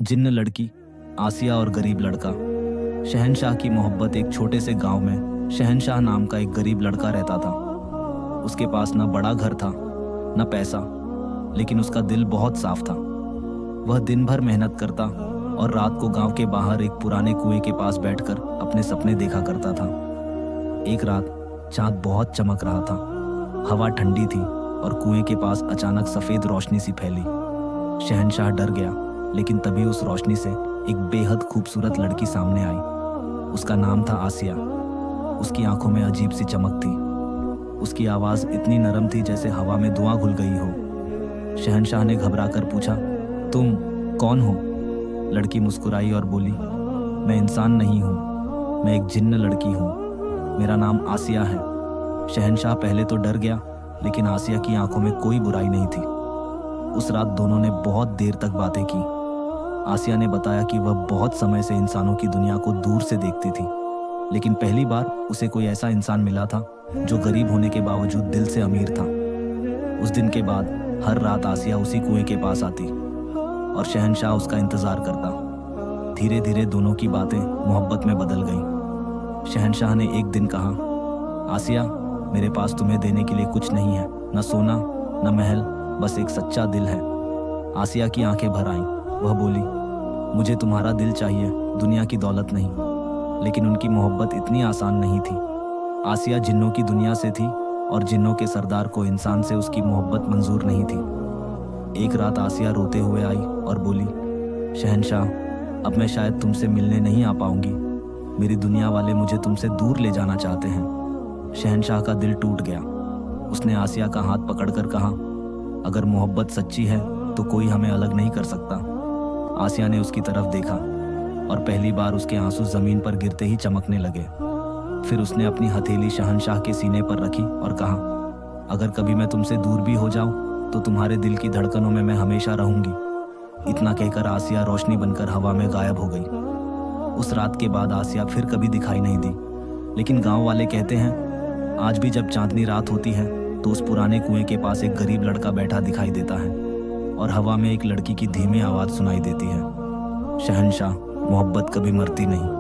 जिन्न लड़की, आसिया और गरीब लड़का। शहंशाह की मोहब्बत। एक छोटे से गांव में शहंशाह नाम का एक गरीब लड़का रहता था। उसके पास ना बड़ा घर था, ना पैसा, लेकिन उसका दिल बहुत साफ था। वह दिन भर मेहनत करता और रात को गांव के बाहर एक पुराने कुएं के पास बैठकर अपने सपने देखा करता था। एक रात चांद बहुत चमक रहा था, हवा ठंडी थी और कुएं के पास अचानक सफेद रोशनी सी फैली। शहंशाह डर गया, लेकिन तभी उस रोशनी से एक बेहद खूबसूरत लड़की सामने आई। उसका नाम था आसिया। उसकी आंखों में अजीब सी चमक थी। उसकी आवाज इतनी नरम थी जैसे हवा में धुआं घुल गई हो। शहंशाह ने घबराकर पूछा, तुम कौन हो? लड़की मुस्कुराई और बोली, मैं इंसान नहीं हूँ, मैं एक जिन्न लड़की हूँ। मेरा नाम आसिया है। शहंशाह पहले तो डर गया, लेकिन आसिया की आंखों में कोई बुराई नहीं थी। उस रात दोनों ने बहुत देर तक बातें की। आसिया ने बताया कि वह बहुत समय से इंसानों की दुनिया को दूर से देखती थी, लेकिन पहली बार उसे कोई ऐसा इंसान मिला था जो गरीब होने के बावजूद दिल से अमीर था। उस दिन के बाद हर रात आसिया उसी कुएं के पास आती और शहंशाह उसका इंतजार करता। धीरे धीरे दोनों की बातें मोहब्बत में बदल गईं। शहंशाह ने एक दिन कहा, आसिया, मेरे पास तुम्हें देने के लिए कुछ नहीं है, न सोना न महल, बस एक सच्चा दिल है। आसिया की आंखें भर आईं। वह बोली, मुझे तुम्हारा दिल चाहिए, दुनिया की दौलत नहीं। लेकिन उनकी मोहब्बत इतनी आसान नहीं थी। आसिया जिन्नों की दुनिया से थी और जिन्नों के सरदार को इंसान से उसकी मोहब्बत मंजूर नहीं थी। एक रात आसिया रोते हुए आई और बोली, शहंशाह, अब मैं शायद तुमसे मिलने नहीं आ पाऊंगी। मेरी दुनिया वाले मुझे तुमसे दूर ले जाना चाहते हैं। शहंशाह का दिल टूट गया। उसने आसिया का हाथ पकड़कर कहा, अगर मोहब्बत सच्ची है तो कोई हमें अलग नहीं कर सकता। आसिया ने उसकी तरफ देखा और पहली बार उसके आंसू जमीन पर गिरते ही चमकने लगे। फिर उसने अपनी हथेली शहंशाह के सीने पर रखी और कहा, अगर कभी मैं तुमसे दूर भी हो जाऊं तो तुम्हारे दिल की धड़कनों में मैं हमेशा रहूंगी। इतना कहकर आसिया रोशनी बनकर हवा में गायब हो गई। उस रात के बाद आसिया फिर कभी दिखाई नहीं दी। लेकिन गांव वाले कहते हैं, आज भी जब चांदनी रात होती है तो उस पुराने कुएं के पास एक गरीब लड़का बैठा दिखाई देता है और हवा में एक लड़की की धीमी आवाज सुनाई देती है, शहंशाह, मोहब्बत कभी मरती नहीं।